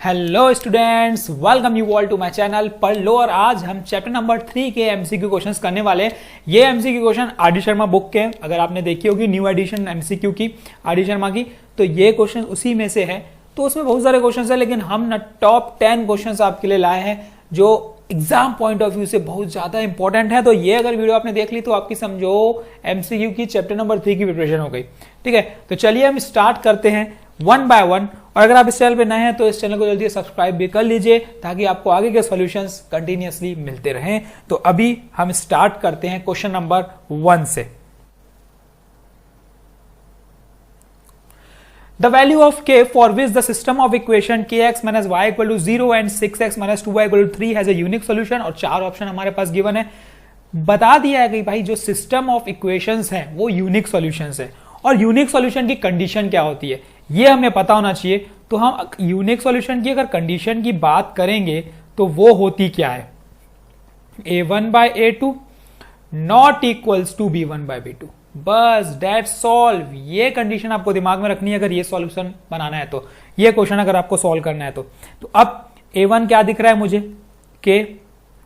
Hello students, welcome you all to my channel पढ़ लो। और आज हम चैप्टर नंबर 3 के एमसीक्यू क्वेश्चंस करने वाले हैं। ये MCQ question R D Sharma book के हैं। अगर आपने देखी होगी न्यू एडिशन एमसीक्यू की आर डी शर्मा की, तो ये क्वेश्चन उसी में से है। तो उसमें बहुत सारे क्वेश्चंस है, लेकिन हम ना टॉप 10 क्वेश्चंस आपके लिए लाए हैं जो एग्जाम पॉइंट ऑफ व्यू से बहुत ज्यादा इंपॉर्टेंट है। तो ये अगर वीडियो आपने देख ली तो आपकी समझो एमसीक्यू की चैप्टर नंबर 3 की प्रिपरेशन हो गई। ठीक है, तो चलिए हम स्टार्ट करते हैं वन बाय वन। और अगर आप इस चैनल पे नए हैं तो इस चैनल को जल्दी सब्सक्राइब भी कर लीजिए ताकि आपको आगे के सॉल्यूशंस कंटिन्यूअसली मिलते रहें। तो अभी हम स्टार्ट करते हैं क्वेश्चन नंबर 1 से। The value of k for which the system of equation kx minus y equal to 0 and 6x minus 2y equal to 3 has a unique solution। और 4 ऑप्शन हमारे पास गिवन है। बता दिया है कि भाई जो सिस्टम ऑफ इक्वेशंस है वो यूनिक सॉल्यूशंस है। और यूनिक सॉल्यूशन की कंडीशन क्या होती है ये हमें पता होना चाहिए। तो हम यूनिक सॉल्यूशन की अगर कंडीशन की बात करेंगे तो वो होती क्या है, a1 by a2 not equals to b1 by b2। बस दैट सॉल्व। ये कंडीशन आपको दिमाग में रखनी है अगर ये सॉल्यूशन बनाना है तो, ये क्वेश्चन अगर आपको सॉल्व करना है तो अब a1 क्या दिख रहा है मुझे k,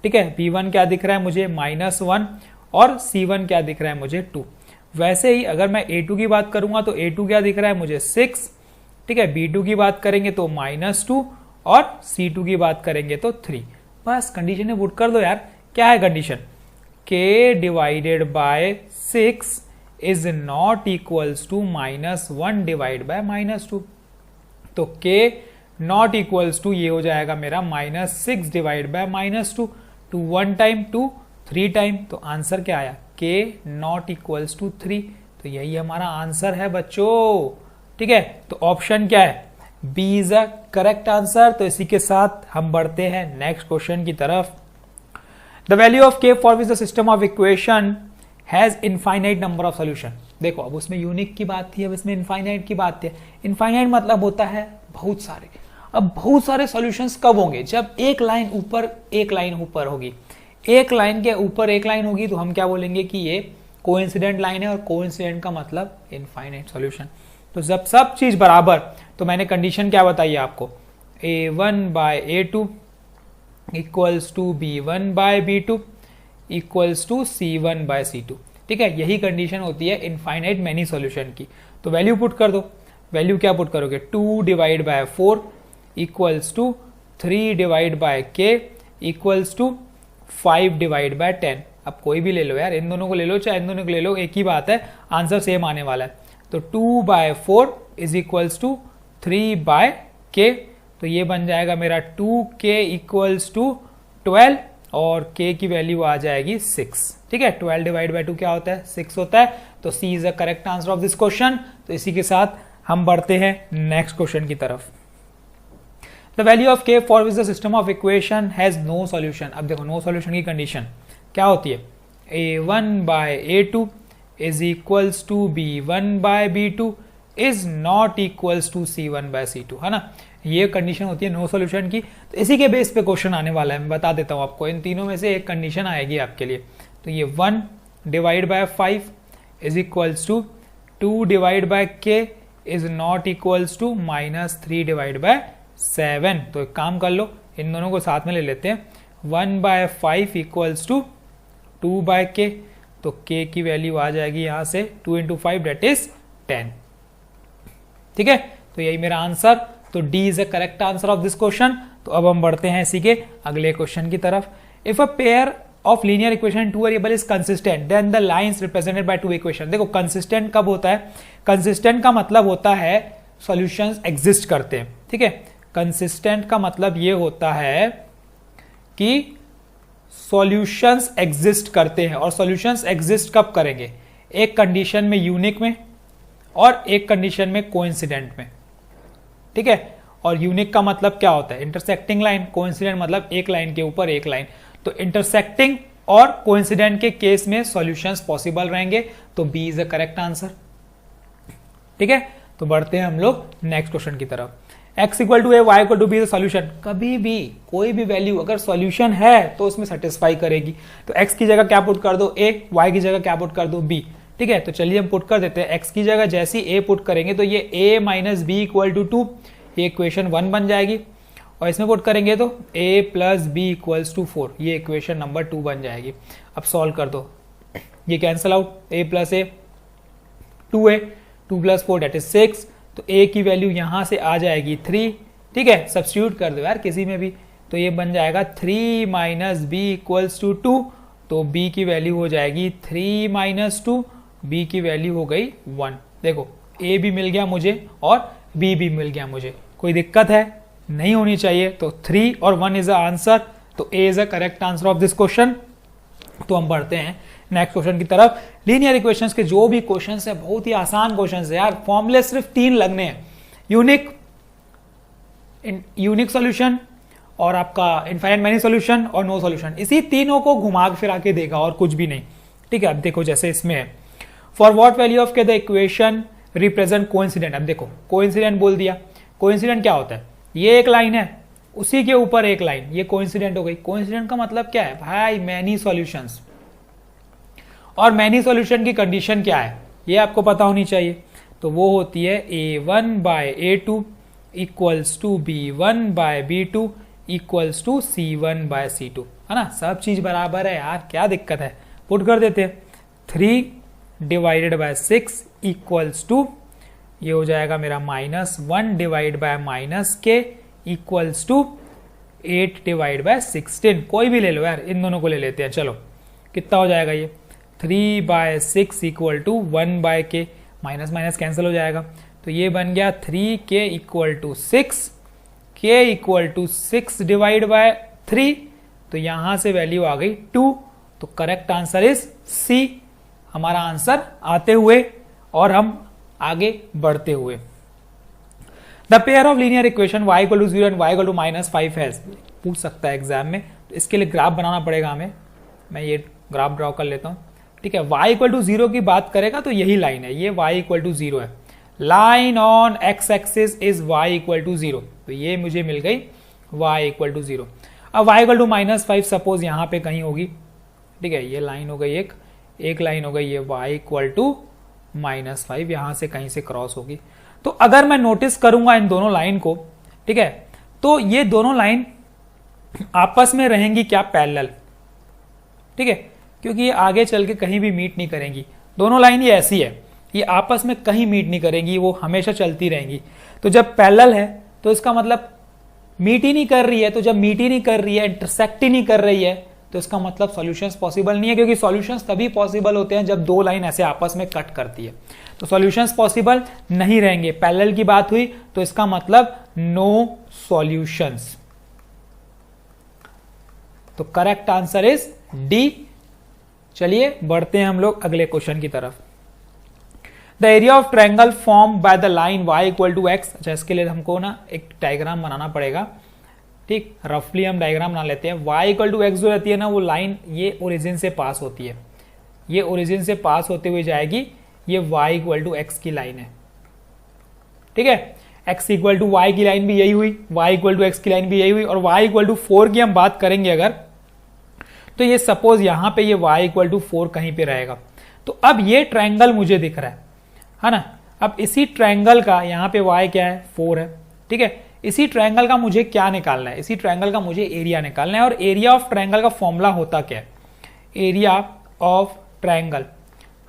ठीक है, b1 क्या दिख रहा है मुझे -1 और c1 क्या दिख रहा है मुझे 2। वैसे ही अगर मैं a2 की बात करूंगा तो a2 क्या दिख रहा है मुझे 6, ठीक है, b2 की बात करेंगे तो -2 और c2 की बात करेंगे तो 3। बस कंडीशन में पुट कर दो यार। क्या है condition, k divided by 6 is not equals to -1 divide by -2। तो k नॉट इक्वल्स टू ये हो जाएगा मेरा -6 डिवाइड बाय -2। 2 1 टाइम 2 3 टाइम, तो आंसर क्या आया k नॉट इक्वल्स टू 3। तो यही हमारा आंसर है बच्चों। ठीक है, तो ऑप्शन क्या है, B is a correct answer. तो इसी के साथ हम बढ़ते हैं नेक्स्ट क्वेश्चन की तरफ। The value of k for which the system of equation has infinite number of solution. देखो अब उसमें यूनिक की बात थी, अब इसमें इनफाइनाइट की बात थी। इनफाइनाइट मतलब होता है बहुत सारे। अब बहुत सारे सॉल्यूशंस कब होंगे, जब एक लाइन ऊपर एक लाइन ऊपर होगी, एक लाइन के ऊपर एक लाइन होगी तो हम क्या बोलेंगे कि ये कोइंसिडेंट लाइन है। और कोइंसिडेंट का मतलब इनफाइनाइट सॉल्यूशन। तो जब सब चीज बराबर, तो मैंने कंडीशन क्या बताई आपको, a1 by a2 equals to b1 by b2 equals to c1 by c2। ठीक है, यही कंडीशन होती है इनफाइनाइट मैनी सॉल्यूशन की। तो वैल्यू पुट कर दो। वैल्यू क्या पुट करोगे, 2 divide by 4 equals to 3 divide by k equals to 5 divide by 10। अब कोई भी ले लो यार, इन दोनों को ले लो चाहे इन दोनों को ले लो, एक ही बात है, आंसर सेम आने वाला है। तो 2 by 4 is equals to 3 by k। तो ये बन जाएगा मेरा 2k इक्वल्स टू 12 और k की वैल्यू आ जाएगी 6। ठीक है, 12 डिवाइड बाय 2 क्या होता है, 6 होता है। तो C is the correct answer of this question. तो इसी के साथ हम बढ़ते हैं नेक्स्ट क्वेश्चन की तरफ। The value of k for which the system of equation has no solution. अब देखो नो सॉल्यूशन की कंडीशन क्या होती है, a1 by a2 is equals to b1 by b2 is not equals to c1 by c2, है ना। ये condition होती है नो सॉल्यूशन की। तो इसी के बेस पे क्वेश्चन आने वाला है, मैं बता देता हूं आपको। इन तीनों में से एक कंडीशन आएगी आपके लिए। तो ये 1 divide by 5 is equals to 2 divide by k is not equals to -3 divide by 7। तो एक काम कर लो, इन दोनों को साथ में ले लेते हैं। 1 by 5 equals to 2 by k। तो k की वैल्यू आ जाएगी यहां से 2 into 5 डेट इज 10। ठीक है, तो यही मेरा आंसर। तो D is a correct answer of this question. तो अब हम बढ़ते हैं इसी के अगले क्वेश्चन की तरफ। If a pair of linear equation 2 variable is consistent then the lines represented by 2 equation. देखो कंसिस्टेंट कब होता है, कंसिस्टेंट का मतलब होता है सॉल्यूशंस एग्जिस्ट करते हैं। ठीक है, कंसिस्टेंट का मतलब ये होता है कि सॉल्यूशंस एग्जिस्ट करते हैं। और सॉल्यूशंस एग्जिस्ट कब करेंगे, एक कंडीशन में यूनिक में और एक कंडीशन में कोइंसिडेंट में। ठीक है, और यूनिक का मतलब क्या होता है, इंटरसेक्टिंग लाइन। कोइंसिडेंट मतलब एक लाइन के ऊपर एक लाइन। तो इंटरसेक्टिंग और कोइंसिडेंट के केस में सॉल्यूशंस पॉसिबल रहेंगे। तो B is the correct answer. ठीक है, तो बढ़ते हैं हम लोग नेक्स्ट क्वेश्चन की तरफ। x equal to a y equal to b the solution. कभी भी कोई भी वैल्यू अगर सॉल्यूशन है तो उसमें सेटिस्फाई करेगी। तो x की जगह क्या पुट कर दो a, y की जगह क्या पुट कर दो b। ठीक है, तो चलिए हम पुट कर देते हैं। x की जगह जैसी a पुट करेंगे तो ये a minus b equal to 2, ये इक्वेशन 1 बन जाएगी। और इसमें पुट करेंगे तो a plus b equals to 4, ये इक्वेशन नंबर 2 बन जाएगी। अब सॉल्व कर दो, ये cancel out, a plus a 2a, 2 plus 4 that is 6, तो a की वैल्यू यहां से आ जाएगी 3, ठीक है, सब्स्टिट्यूट कर दो यार किसी में भी, तो ये बन जाएगा 3 माइनस बी इक्वल्स टू 2, तो b की वैल्यू हो जाएगी 3 माइनस 2, b की वैल्यू हो गई 1। देखो a भी मिल गया मुझे और b भी मिल गया मुझे, कोई दिक्कत है नहीं होनी चाहिए, तो 3 और 1 इज द आंसर, तो a is the correct answer of this question. तो हम बढ़ते हैं नेक्स्ट क्वेश्चन की तरफ। लीनियर इक्वेशंस के जो भी क्वेश्चंस है बहुत ही आसान क्वेश्चंस है यार, फॉर्मूले सिर्फ 3 लगने हैं, यूनिक सॉल्यूशन और आपका इनफाइनाइट मैनी सॉल्यूशन और नो सॉल्यूशन, इसी तीनों को घुमा फिरा के देगा और कुछ भी नहीं, ठीक है। अब देखो जैसे इसमें है फॉर व्हाट वैल्यू ऑफ के द इक्वेशन रिप्रेजेंट कोइंसिडेंट, अब देखो कोइंसिडेंट बोल दिया, कोइंसिडेंट क्या होता है, ये एक लाइन है उसी के ऊपर एक लाइन, ये कोइंसिडेंट हो गई। कोइंसिडेंट का मतलब क्या है भाई, मैनी सॉल्यूशंस, और मैनी सॉल्यूशन की कंडीशन क्या है ये आपको पता होनी चाहिए, तो वो होती है a1 by a2 equals to b1 by b2 equals to c1 by c2, है ना, सब चीज बराबर है यार, क्या दिक्कत है, पुट कर देते हैं। 3 डिवाइडेड बाय 6 इक्वल्स टू, ये हो जाएगा मेरा -1 divide by -k equals to 8 divide by 16, कोई भी ले लो यार, इन दोनों को ले लेते हैं, चलो कितना हो जाएगा ये 3 by 6 equal to 1 by k, minus minus cancel हो जाएगा, तो ये बन गया 3k equal to 6, k equal to 6 divide by 3, तो यहां से वैल्यू आ गई 2, तो करेक्ट आंसर इज C, हमारा आंसर आते हुए और हम आगे बढ़ते हुए। The pair of linear equation y equal to 0 and y equal to -5 has, पूछ सकता है एग्जाम में, तो इसके लिए ग्राफ बनाना पड़ेगा हमें, मैं ये ग्राफ ड्रॉ कर लेता हूं, ठीक है। y इक्वल टू 0 की बात करेगा तो यही लाइन है, ये y इक्वल टू 0 है, line on x axis is y equal to 0, तो ये मुझे मिल गई y इक्वल टू 0। अब y इक्वल टू -5 सपोज यहां पे कहीं होगी, ठीक है, ये लाइन हो गई एक लाइन हो गई, ये y इक्वल टू -5 यहां से कहीं से क्रॉस होगी, तो अगर मैं नोटिस करूंगा इन दोनों लाइन को, ठीक है, तो ये दोनों लाइन आपस में रहेंगी क्या, पैरेलल, ठीक है, क्योंकि ये आगे चल के कहीं भी मीट नहीं करेंगी, दोनों लाइन ये ऐसी है, ये आपस में कहीं मीट नहीं करेंगी, वो हमेशा चलती रहेंगी, तो जब पैरेलल है तो इसका मतलब मीट ही नहीं कर रही है, तो जब मीट ही नहीं कर रही है, इंटरसेक्ट ही नहीं कर रही है, तो इसका मतलब सॉल्यूशंस पॉसिबल नहीं है, क्योंकि सॉल्यूशंस तभी पॉसिबल होते हैं जब दो लाइन ऐसे आपस में कट करती है, तो सॉल्यूशंस पॉसिबल नहीं रहेंगे। पैरेलल की बात हुई तो इसका मतलब नो सॉल्यूशंस, तो करेक्ट आंसर इज डी। चलिए बढ़ते हैं हम लोग अगले क्वेश्चन की तरफ। The area of triangle form by the line y equal to x, अच्छा इसके लिए हमको ना एक डायग्राम बनाना पड़ेगा, ठीक, रफली हम डायग्राम बना लेते हैं। y इक्वल टू एक्स जो रहती है ना, वो लाइन ये ओरिजिन से पास होती है, ये ओरिजिन से पास होते हुए जाएगी, ये y इक्वल टू एक्स की लाइन है, ठीक है, x इक्वल टू वाई की लाइन भी यही हुई, y इक्वल टू एक्स की लाइन भी यही हुई, और y इक्वल टू 4 की हम बात करेंगे अगर, तो ये सपोज यहां पे ये y इक्वल टू 4 कहीं पे रहेगा, तो अब ये ट्रायंगल मुझे दिख रहा है ना, अब इसी ट्रायंगल का यहाँ पे y क्या है 4 है, ठीक है, इसी ट्रायंगल का मुझे क्या निकालना है, इसी ट्रायंगल का मुझे एरिया निकालना है, और एरिया ऑफ ट्रायंगल का फॉर्मूला होता क्या है, area of triangle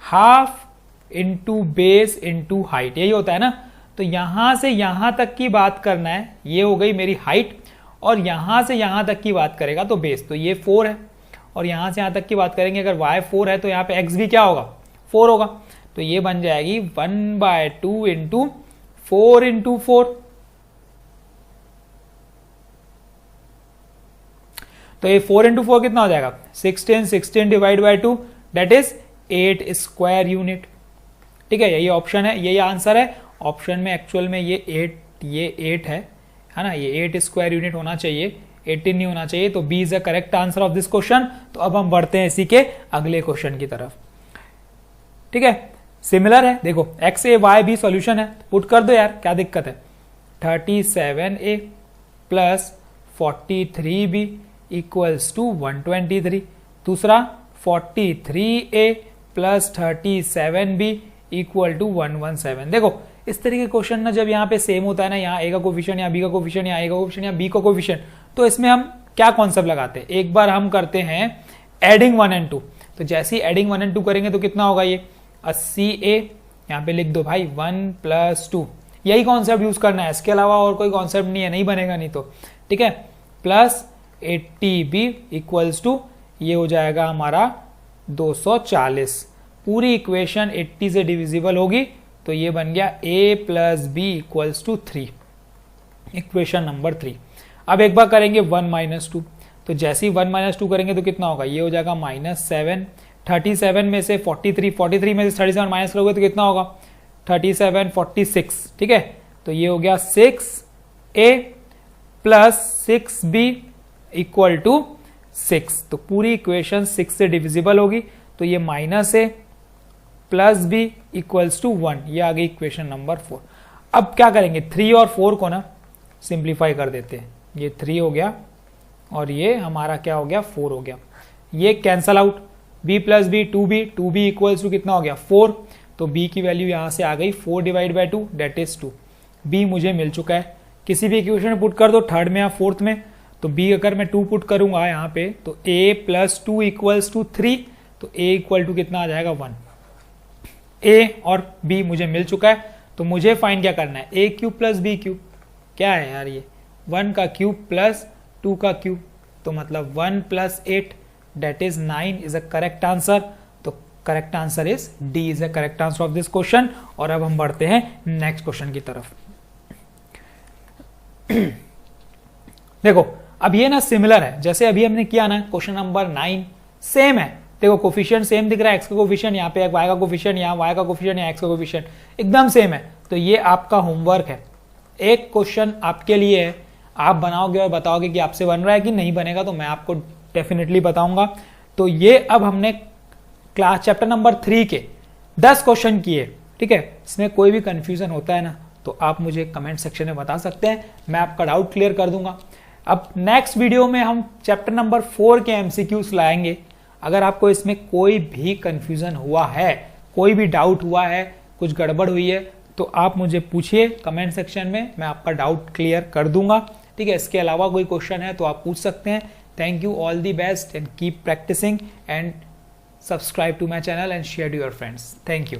half into base into height, यही होता है ना, तो यहां से यहां तक की बात करना है, ये हो गई मेरी हाइट, और यहां से यहां तक की बात करेगा तो बेस, तो ये 4 है, और यहां से यहां तक की बात करेंगे अगर y 4 है तो यहाँ पे x भी क्या होगा 4 होगा, तो ये बन जाएगी 1/2 इंटू 4 इंटू 4, तो ये 4 इंटू 4 कितना हो जाएगा 16 divide by 2 that is 8 square unit, ठीक है, यही ऑप्शन है, यही आंसर है। ऑप्शन में एक्चुअल में ये 8 है ना, ये 8 स्क्वायर यूनिट होना चाहिए, 18 नहीं होना चाहिए, तो B is the correct answer of this question. तो अब हम बढ़ते हैं इसी के अगले क्वेश्चन की तरफ, ठीक है, सिमिलर है, देखो एक्स ए वाई बी सॉल्यूशन है, पुट कर दो यार, क्या दिक्कत है, 37a plus 43b equals to 123, दूसरा 43a plus 37b equal to 117। देखो इस तरीके के क्वेश्चन ना जब यहाँ पे सेम होता है ना, यहाँ ए का कोफिशिएंट, यहाँ बी का कोफिशिएंट, यहाँ ए का कोफिशिएंट, यहाँ बी का कोफिशिएंट, तो इसमें हम क्या कॉन्सेप्ट लगाते हैं, एक बार हम करते हैं एडिंग 1 एंड 2। तो जैसे ही एडिंग 1 एंड 2 करेंगे तो कितना होगा, ये 80A, यहाँ पे लिख दो भाई 1 + 2, यही कॉन्सेप्ट यूज करना है, इसके अलावा और कोई कॉन्सेप्ट नहीं है, नहीं बनेगा नहीं तो, ठीक है, प्लस 80B इक्वल्स टू ये हो जाएगा हमारा 240। पूरी इक्वेशन 80 से डिविजिबल होगी तो ये बन गया a + b equals to 3, equation number 3। अब एक बार करेंगे 1 - 2, तो जैसे ही 1 - 2 करेंगे तो कितना होगा, ये हो जाएगा -7। 37 में से 43 में से 37 माइनस करोगे तो कितना होगा, 37 46, ठीक है, तो ये हो गया 6a + 6b इक्वल टू 6। तो पूरी इक्वेशन 6 से डिविजिबल होगी तो ये -a + b इक्वल्स टू 1, ये आ गई इक्वेशन नंबर 4। अब क्या करेंगे, 3 और 4 को ना सिंप्लीफाई कर देते हैं, ये 3 हो गया और ये हमारा क्या हो गया, 4 हो गया, ये cancel out, b + b 2b equals to कितना हो गया 4, तो b की वैल्यू यहां से आ गई 4/2 दैट इज 2। b मुझे मिल चुका है, किसी भी इक्वेशन में पुट कर दो, थर्ड में या फोर्थ में, तो b अगर मैं 2 पुट करूंगा यहाँ पे तो a + 2 इक्वल्स टू 3, तो a इक्वल टू कितना आ जाएगा 1। a और b मुझे मिल चुका है, तो मुझे फाइंड क्या करना है, a³ + b³ क्या है यार, ये 1 का क्यूब प्लस 2 का क्यूब, तो मतलब 1 + 8 that is 9 is a correct answer. तो correct answer is D is a correct answer of this question. और अब हम बढ़ते हैं नेक्स्ट क्वेश्चन की तरफ। देखो अब ये ना सिमिलर है, जैसे अभी हमने किया ना क्वेश्चन नंबर 9, सेम है। देखो कोफिशिएंट सेम दिख रहा है, एक्स का कोफिशिएंट यहाँ पे, वाई का कोफिशिएंट यहाँ, वाई का कोफिशिएंट यहाँ, एक्स का कोफिशिएंट एकदम सेम है। तो ये आपका होमवर्क है, एक क्वेश्चन आपके लिए है, आप बनाओगे और बताओगे कि आपसे बन रहा है कि नहीं बनेगा, तो मैं आपको डेफिनेटली बताऊंगा। तो ये अब हमने क्लास चैप्टर नंबर 3 के 10 क्वेश्चन किए, ठीक है। इसमें कोई भी कंफ्यूजन होता है ना तो आप मुझे कमेंट सेक्शन में बता सकते हैं, मैं आपका डाउट क्लियर कर दूंगा। अब नेक्स्ट वीडियो में हम चैप्टर नंबर 4 के MCQs लाएंगे। अगर आपको इसमें कोई भी कंफ्यूजन हुआ है, कोई भी डाउट हुआ है, कुछ गड़बड़ हुई है, तो आप मुझे पूछिए कमेंट सेक्शन में, मैं आपका डाउट क्लियर कर दूंगा, ठीक है। इसके अलावा कोई क्वेश्चन है तो आप पूछ सकते हैं। Thank you, all the best and keep practicing and subscribe to my channel and share to your friends. Thank you.